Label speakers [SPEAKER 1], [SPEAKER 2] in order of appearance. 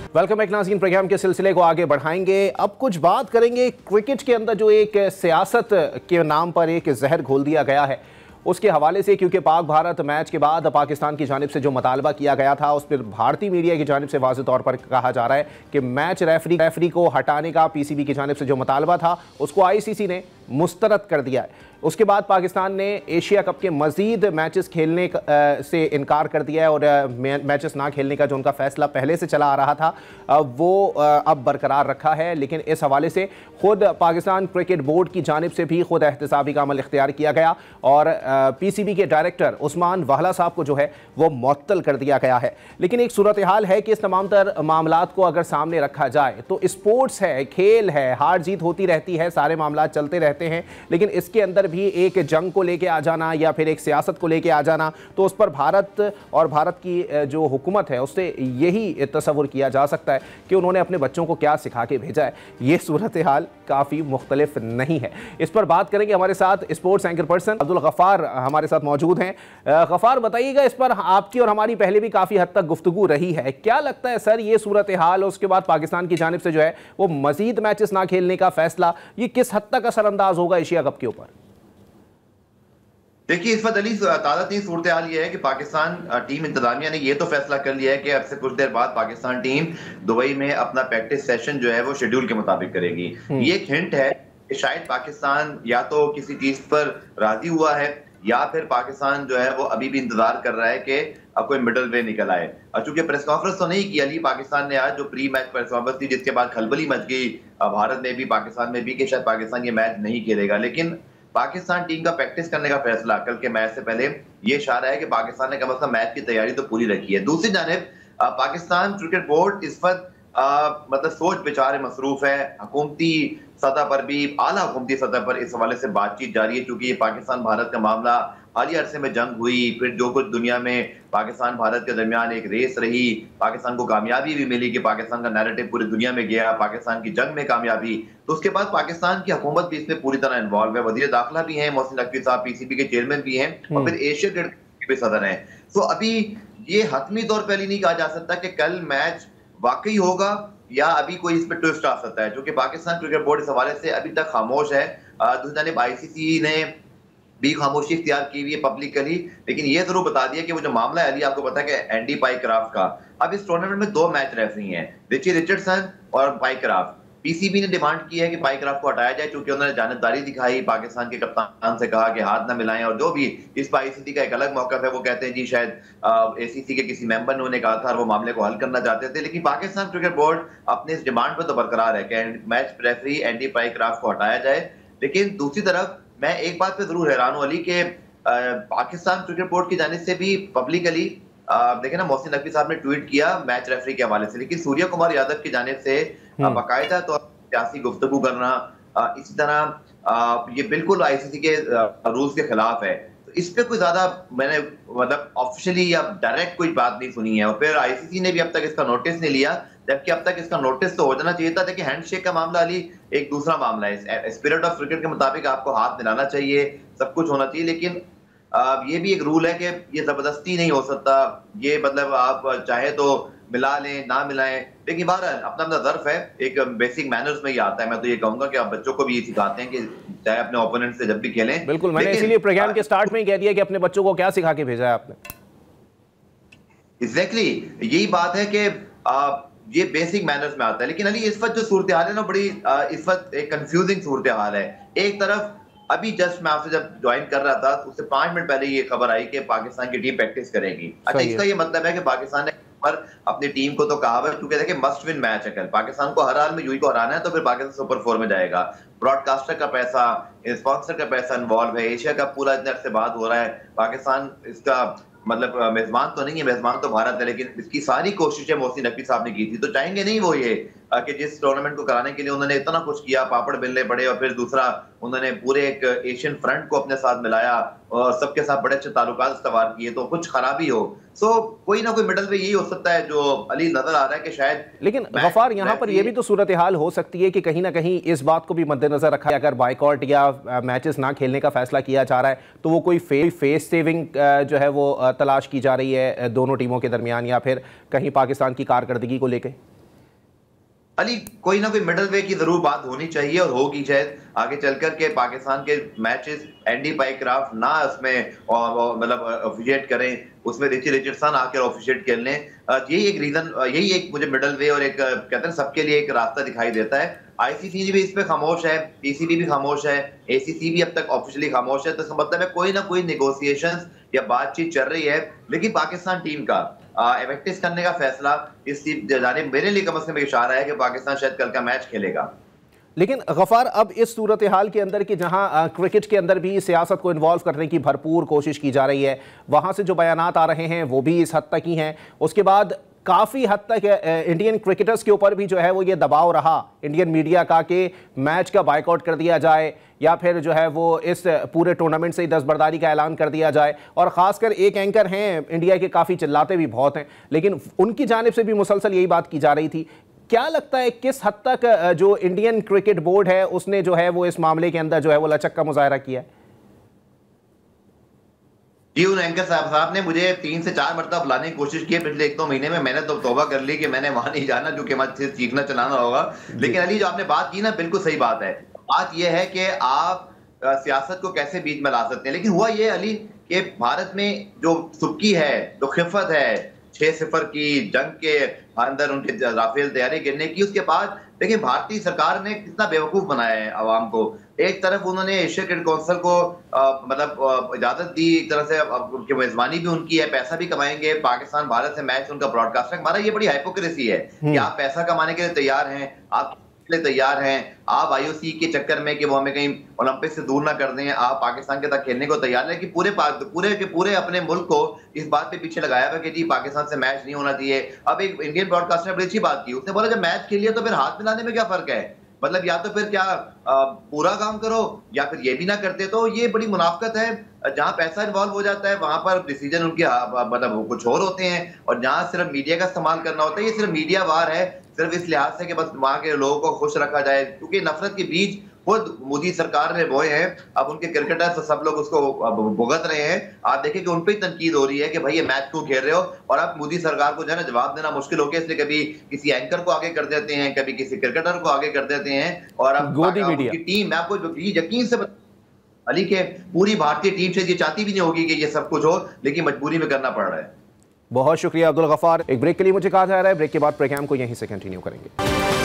[SPEAKER 1] Welcome back नाज़रीन, programme के सिलसिले को आगे बढ़ाएंगे। अब कुछ बात करेंगे क्रिकेट के अंदर जो एक सियासत के नाम पर एक जहर घोल दिया गया है उसके हवाले से, क्योंकि पाक भारत मैच के बाद पाकिस्तान की जानिब से जो मुतालबा किया गया था उस पर भारतीय मीडिया की जानिब से वाज़ेह तौर पर कहा जा रहा है कि मैच रेफरी को हटाने का पीसीबी की जानिब से जो मुतालबा था उसको आईसीसी ने मुस्तरद कर दिया है। उसके बाद पाकिस्तान ने एशिया कप के मज़ीद मैचेस खेलने से इनकार कर दिया है और मैचेस ना खेलने का जो उनका फ़ैसला पहले से चला आ रहा था वो अब बरकरार रखा है। लेकिन इस हवाले से ख़ुद पाकिस्तान क्रिकेट बोर्ड की जानिब से भी खुद एहतसाबी का अमल इख्तियार किया गया और पीसीबी के डायरेक्टर उस्मान वाहला साहब को जो है वो मुअत्तल कर दिया गया है। लेकिन एक सूरत हाल है कि इस तमाम तर मामलात को अगर सामने रखा जाए तो स्पोर्ट्स है, खेल है, हार जीत होती रहती है, सारे मामलात चलते रहते हैं, लेकिन इसके अंदर भी एक जंग को लेके आ जाना या फिर एक सियासत को लेके आ जाना, तो उस पर भारत और भारत की जो हुकूमत है उससे यही तसव्वुर किया जा सकता है कि उन्होंने अपने बच्चों को क्या सिखा के भेजा है। ये सूरत हाल काफ़ी मुख्तलिफ नहीं है। इस पर बात करेंगे, हमारे साथ sports anchor person Abdul Ghaffar हमारे साथ मौजूद हैं। गफ़ार, बताइएगा, इस पर आपकी और हमारी पहले भी काफ़ी हद तक गुफ्तगू रही है, क्या लगता है सर ये सूरत हाल और उसके बाद पाकिस्तान की जानिब से जो है वो मज़ीद मैचेस ना खेलने का फैसला, ये किस हद तक असरअंदाज होगा एशिया कप के ऊपर?
[SPEAKER 2] देखिए, इस वक्त अली ताज़ा तीन सूरत हाल ये है कि पाकिस्तान टीम इंतजामिया ने ये तो फैसला कर लिया है कि अब से कुछ देर बाद पाकिस्तान टीम दुबई में अपना प्रैक्टिस सेशन जो है वो शेड्यूल के मुताबिक करेगी। ये एक हिंट है कि शायद पाकिस्तान या तो किसी चीज पर राजी हुआ है या फिर पाकिस्तान जो है वो अभी भी इंतजार कर रहा है कि अब कोई मिडल वे निकल आए। और चूंकि प्रेस कॉन्फ्रेंस तो नहीं की अली पाकिस्तान ने आज, जो प्री मैच प्रेस कॉन्फ्रेंस थी जिसके बाद खलबली मच गई भारत में भी पाकिस्तान में भी कि शायद पाकिस्तान ये मैच नहीं खेलेगा, लेकिन पाकिस्तान टीम का प्रैक्टिस करने का फैसला कल के मैच से पहले ये इशारा है कि पाकिस्तान ने कम से कम मैच की तैयारी तो पूरी रखी है। दूसरी जानिब पाकिस्तान क्रिकेट बोर्ड इस वक्त मतलब सोच विचार में मसरूफ है। हुकूमती सतह पर भी, आला हुकूमती सतह पर इस हवाले से बातचीत जारी है, क्योंकि ये पाकिस्तान भारत का मामला हालिया अरसे में जंग हुई, फिर जो कुछ दुनिया में पाकिस्तान भारत के दरमियान एक रेस रही, पाकिस्तान को कामयाबी भी मिली कि पाकिस्तान का नैरेटिव पूरी दुनिया में गया, पाकिस्तान की जंग में कामयाबी, तो उसके बाद पाकिस्तान की हुकूमत भी इसमें पूरी तरह इन्वॉल्व है। वजीर दाखिला भी हैं मोहसिन नकवी साहब, पीसीबी के चेयरमैन भी हैं और फिर एशिया क्रिकेट के सदर हैं। तो अभी ये हतमी तौर पर नहीं कहा जा सकता कि कल मैच वाकई होगा या अभी कोई इस पर ट्विस्ट आ सकता है, क्योंकि पाकिस्तान क्रिकेट बोर्ड इस हवाले से अभी तक खामोश है। दूसरी जानिब आईसीसी ने भी खामोशी इख्तियार की हुई है पब्लिकली, लेकिन ये जरूर बता दिया कि वो जो मामला है अली, आपको पता है कि एंडी पाइक्राफ्ट का, अब इस टूर्नामेंट में 2 मैच रेफरी हैं, रिची रिचर्डसन और पाइक्राफ्ट। पीसीबी ने डिमांड की है कि पाइक्राफ्ट को हटाया जाए, क्योंकि उन्होंने जानबदारी दिखाई, पाकिस्तान के कप्तान से कहा कि हाथ ना मिलाएं, और जो भी इस पर आईसीसी का एक अलग मौका है, वो कहते हैं जी शायद एसीसी के किसी मेंबर ने उन्हें कहा था और वो मामले को हल करना चाहते थे। लेकिन पाकिस्तान क्रिकेट बोर्ड अपने इस डिमांड पर तो बरकरार है कि मैच रेफरी एंडी पाइक्राफ्ट को हटाया जाए। लेकिन दूसरी तरफ मैं एक बात पे जरूर हैरान हूं अली के पाकिस्तान क्रिकेट बोर्ड की जानिब से भी पब्लिकली देखे ना, मोहसिन नकवी साहब ने ट्वीट किया मैच रेफरी के हवाले से, लेकिन सूर्य कुमार यादव की जानिब से बाकायदा तो सियासी गुफ्तगू करना, इसी तरह ये बिल्कुल आईसीसी के रूल्स के खिलाफ है। तो इस पे कोई ज्यादा मैंने मतलब ऑफिशियली या डायरेक्ट कोई बात नहीं सुनी है, और फिर आईसीसी ने भी अब तक इसका नोटिस नहीं लिया, जबकि अब तक इसका नोटिस तो हो जाना चाहिए था। देखिए, हैंडशेक का मामला अली एक दूसरा मामला है, स्पिरिट ऑफ क्रिकेट के मुताबिक आपको हाथ मिलाना चाहिए, सब कुछ होना चाहिए, लेकिन ये भी एक रूल है कि ये जबरदस्ती नहीं हो सकता, ये मतलब आप चाहे तो मिला लें ना मिलाएं, लेकिन बहरहाल अपना अपना ज़र्फ है, एक बेसिक मैनर्स में ही आता है। मैं तो ये कहूंगा कि आप बच्चों को भी ये सिखाते हैं कि चाहे अपने ओपोनेंट से जब भी खेलें।
[SPEAKER 1] बिल्कुल, मैंने इसीलिए प्रोग्राम के स्टार्ट में ही कह दिया कि अपने बच्चों को क्या सिखा के भेजा है आपने।
[SPEAKER 2] एग्जैक्टली यही बात है कि ये बेसिक मैनर्स में आता है। लेकिन अली इस वक्त जो सूरत हाल है ना, बड़ी इस वक्त एक कंफ्यूजिंग सूरत हाल है। एक तरफ अभी जस्ट मैं आपसे जब ज्वाइन कर रहा था उससे 5 मिनट पहले ये खबर आई कि पाकिस्तान की टीम प्रैक्टिस करेगी। अच्छा, इसका ये मतलब है कि पाकिस्तान ने पर अपनी टीम को तो कहा है, क्योंकि देखिए मस्ट विन मैच है कल, पाकिस्तान को हर हाल में यूएई को हराना है, तो फिर पाकिस्तान सुपर 4 में जाएगा। ब्रॉडकास्टर का पैसा, स्पॉन्सर का पैसा इन्वॉल्व है, एशिया का पूरा इतने अरसे बाद हो रहा है, पाकिस्तान इसका मतलब मेजबान तो नहीं है, मेजबान तो भारत है, लेकिन इसकी सारी कोशिशें मोहसिन नकवी साहब ने की थी। तो चाहेंगे नहीं वो ये कि जिस टूर्नामेंट को कराने के लिए उन्होंने इतना कुछ किया, पापड़ बेलने पड़े, और फिर दूसरा उन्होंने पूरे एक एशियन फ्रंट को अपने साथ मिलाया और सबके साथ बड़े अच्छे ताल्लुकात इस्तवार किए, तो कुछ खराबी हो। सो कोई ना कोई मिडल पे यही हो सकता है जो अली नजर आ रहा है कि शायद।
[SPEAKER 1] लेकिन गफार, यहाँ पर यह भी तो सूरत हाल हो सकती है कि कहीं ना कहीं इस बात को भी मद्देनजर रखा है, अगर बाइकआउट या मैचेस ना खेलने का फैसला किया जा रहा है तो वो कोई फेस सेविंग जो है वो तलाश की जा रही है दोनों टीमों के दरमियान, या फिर कहीं पाकिस्तान की कारकर्दगी को लेकर।
[SPEAKER 2] अली कोई ना कोई मिडल वे की जरूर बात होनी चाहिए और होगी शायद आगे चलकर के पाकिस्तान के मैचेस एंडी पाइक्राफ्ट ना उसमें मतलब ऑफिशिएट करें, उसमें रिची रिचर्डसन आकर ऑफिशिएट कर लें। यही एक रीजन, यही एक मुझे मिडल वे और एक कहते हैं सबके लिए एक रास्ता दिखाई देता है। आईसीसी भी इस पे खामोश है, पीसीबी भी खामोश है, एसीसी भी अब तक ऑफिशियली खामोश है। तो इसका मतलब है कोई ना कोई नेगोशिएशंस या बातचीत चल रही है, लेकिन पाकिस्तान टीम का इवेक्टिस करने का फैसला इस जानिब मेरे लिए कम से कम इशारा है कि पाकिस्तान शायद कल का मैच खेलेगा।
[SPEAKER 1] लेकिन गफार, अब इस सूरत हाल के अंदर कि जहां क्रिकेट के अंदर भी सियासत को इन्वॉल्व करने की भरपूर कोशिश की जा रही है, वहां से जो बयानात आ रहे हैं वो भी इस हद तक ही हैं। उसके बाद काफ़ी हद तक इंडियन क्रिकेटर्स के ऊपर भी जो है वो ये दबाव रहा इंडियन मीडिया का कि मैच का बायकॉट कर दिया जाए या फिर जो है वो इस पूरे टूर्नामेंट से ही दस्तबरदारी का ऐलान कर दिया जाए। और ख़ासकर एक एंकर हैं इंडिया के, काफ़ी चिल्लाते भी बहुत हैं, लेकिन उनकी जानिब से भी मुसलसल यही बात की जा रही थी। क्या लगता है किस हद तक जो इंडियन क्रिकेट बोर्ड है उसने जो है वो इस मामले के अंदर जो है वो लचक का मुजाहरा किया है?
[SPEAKER 2] जी, उन एंकर साहब ने मुझे 3 से 4 मरतबा बुलाने की कोशिश की पिछले 1-2 महीने में। मैंने तो तौबा कर ली कि मैंने वहां नहीं जाना, क्योंकि मुझे सीखना चलाना होगा। लेकिन अली, जो आपने बात की ना, बिल्कुल सही बात है। बात यह है कि आप सियासत को कैसे बीच में ला सकते हैं। लेकिन हुआ ये अली कि भारत में जो सुक्की है, जो खिफत है 6-0 की जंग के अंदर उनके राफेल तैयारी करने की, उसके बाद देखिए भारतीय सरकार ने कितना बेवकूफ बनाया है आवाम को। एक तरफ उन्होंने एशिया क्रिकेट काउंसिल को मतलब इजाजत दी, एक तरह से उनकी मेजबानी भी उनकी है, पैसा भी कमाएंगे, पाकिस्तान भारत से मैच उनका ब्रॉडकास्टिंग। हमारा ये बड़ी हाइपोक्रेसी है कि आप पैसा कमाने के लिए तैयार हैं, आप तैयार हैं, आप आईओसी के चक्कर में कि वो हमें कहीं ओलंपिक से दूर ना कर दें, आप पाकिस्तान के साथ खेलने को तैयार है कि पूरे अपने मुल्क को इस बात पे पीछे लगाया हुआ कि जी पाकिस्तान से मैच नहीं होना चाहिए। अब एक इंडियन ब्रॉडकास्टर ने बड़ी अच्छी बात की, उसने बोला जब मैच खेलिए तो फिर हाथ मिलाने में क्या फर्क है, मतलब या तो फिर क्या पूरा काम करो या फिर ये भी ना करते। तो ये बड़ी मुनाफकत है। जहां पैसा इन्वॉल्व हो जाता है वहां पर डिसीजन उनके मतलब कुछ और होते हैं, और जहां सिर्फ मीडिया का इस्तेमाल करना होता है, ये सिर्फ मीडिया वार है, सिर्फ इस लिहाज से कि बस वहां के लोगों को खुश रखा जाए, क्योंकि नफरत के बीज खुद मोदी सरकार ने बोए हैं। अब उनके क्रिकेटर्स तो सब लोग उसको भुगत रहे हैं। आप देखिए कि उन पर तनकीद हो रही है कि भाई ये मैच क्यों खेल रहे हो, और अब मोदी सरकार को जो है ना जवाब देना मुश्किल हो गया, इसलिए कभी किसी एंकर को आगे कर देते हैं, कभी किसी क्रिकेटर को आगे कर देते हैं। और अब उनकी टीम, मैं आपको यकीन से अली के पूरी भारतीय टीम से ये चाहती भी नहीं होगी कि ये सब कुछ हो, लेकिन मजबूरी में करना पड़ रहा है।
[SPEAKER 1] बहुत शुक्रिया अब्दुल गफ्फार। एक ब्रेक के लिए मुझे कहा जा रहा है, ब्रेक के बाद प्रोग्राम को यहीं से कंटिन्यू करेंगे।